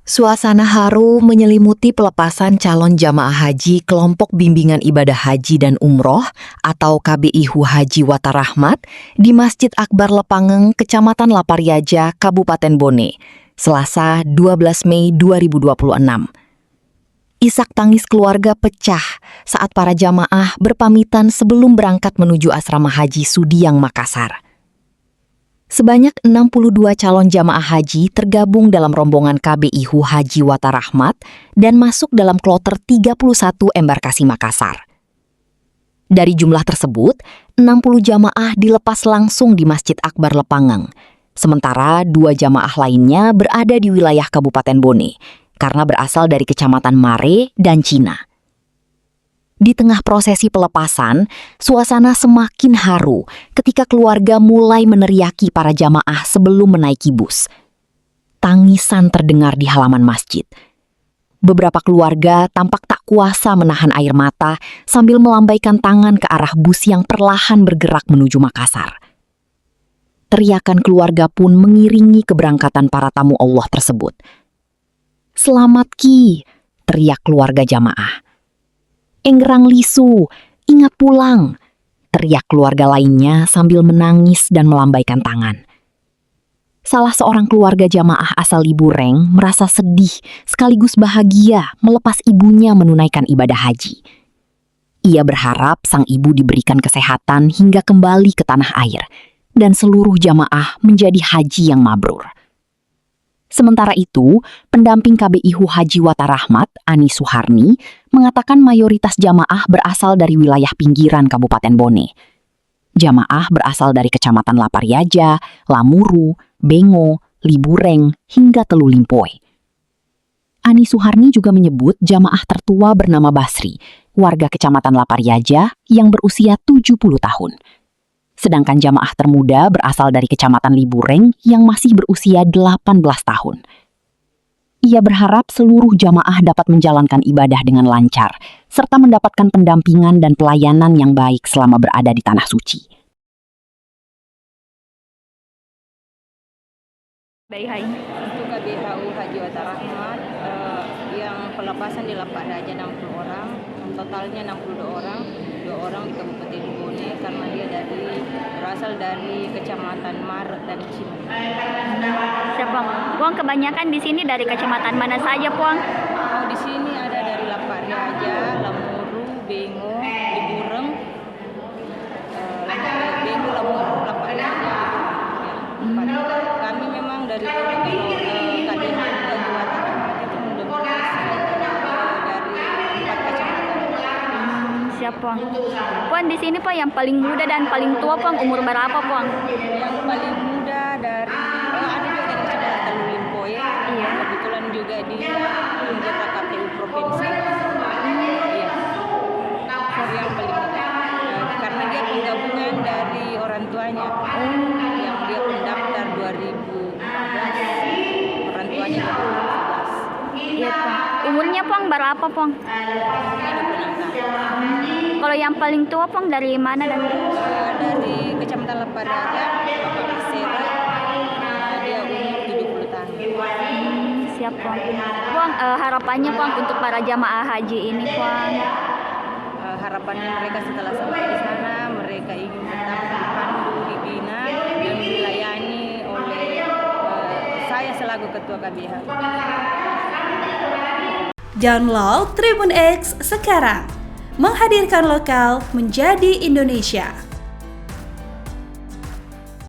Suasana haru menyelimuti pelepasan calon jamaah haji Kelompok Bimbingan Ibadah Haji dan Umroh atau KBIHU Haji Watarahmat di Masjid Akbar Lepangeng, Kecamatan Lapariaja, Kabupaten Bone, Selasa 12 Mei 2026. Isak tangis keluarga pecah saat para jamaah berpamitan sebelum berangkat menuju asrama haji Sudiang, Makassar. Sebanyak 62 calon jamaah haji tergabung dalam rombongan KBIHU Haji Watarahmat dan masuk dalam kloter 31 embarkasi Makassar. Dari jumlah tersebut, 60 jamaah dilepas langsung di Masjid Akbar Lepangeng, sementara 2 jamaah lainnya berada di wilayah Kabupaten Bone karena berasal dari Kecamatan Mare dan Cina. Di tengah prosesi pelepasan, suasana semakin haru ketika keluarga mulai meneriaki para jamaah sebelum menaiki bus. Tangisan terdengar di halaman masjid. Beberapa keluarga tampak tak kuasa menahan air mata sambil melambaikan tangan ke arah bus yang perlahan bergerak menuju Makassar. Teriakan keluarga pun mengiringi keberangkatan para tamu Allah tersebut. "Selamat Ki!" teriak keluarga jamaah. "Enggerang Lisu, ingat pulang!" teriak keluarga lainnya sambil menangis dan melambaikan tangan. Salah seorang keluarga jamaah asal Libureng merasa sedih sekaligus bahagia melepas ibunya menunaikan ibadah haji. Ia berharap sang ibu diberikan kesehatan hingga kembali ke tanah air dan seluruh jamaah menjadi haji yang mabrur. Sementara itu, pendamping KBIHU Haji Watarahmat, Ani Suharni, mengatakan mayoritas jamaah berasal dari wilayah pinggiran Kabupaten Bone. Jamaah berasal dari Kecamatan Lapariaja, Lamuru, Bengo, Libureng, hingga Telu Limpoe. Ani Suharni juga menyebut jamaah tertua bernama Basri, warga Kecamatan Lapariaja yang berusia 70 tahun. Sedangkan jamaah termuda berasal dari Kecamatan Libureng yang masih berusia 18 tahun. Ia berharap seluruh jamaah dapat menjalankan ibadah dengan lancar, serta mendapatkan pendampingan dan pelayanan yang baik selama berada di Tanah Suci. Untuk KBIHU Haji Watarahmat yang pelepasan di Lapariaja 60 orang, totalnya 62 orang, 2 orang di Kabupaten Bone karena dia berasal dari Kecamatan Mar dan Cina. Siapa? Puang kebanyakan di sini dari kecamatan mana saja, Puang? Oh, di sini ada dari Lapariaja, Lamuru, Bengo, Libureng, Bengo, Lamuru, Lapariaja. Ya, kami memang dari KBIHU Haji Watarahmat itu mendominasi dari 4 kecamatan. Siap, Puang. Puang di sini, Puang, yang paling muda dan paling tua, Puang, umur berapa, Puang? Yang paling muda dari ada juga dari Kecamatan Telu Limpoe. Iya. Kebetulan juga di anggota KPU provinsi. Iya. Yang paling muda. Karena dia penggabungan dari orang tuanya. Yang dia pendaftar 2014. Orang tuanya 2014. Iya, Puang. Umurnya, Puang, berapa, Puang? 26 tahun. Kalau yang paling tua, Puang, dari mana? Dari Kecamatan Lapariaja, Bapak Isera, dia umur 70 tahun. Siap, Puang. Puang, harapannya, Puang, untuk para jamaah haji ini, Puang? Harapannya mereka setelah sampai di sana, mereka ingin tetap dipandu, dibina, dan dilayani oleh saya selaku Ketua KBIH. Download Tribun X sekarang, menghadirkan lokal menjadi Indonesia.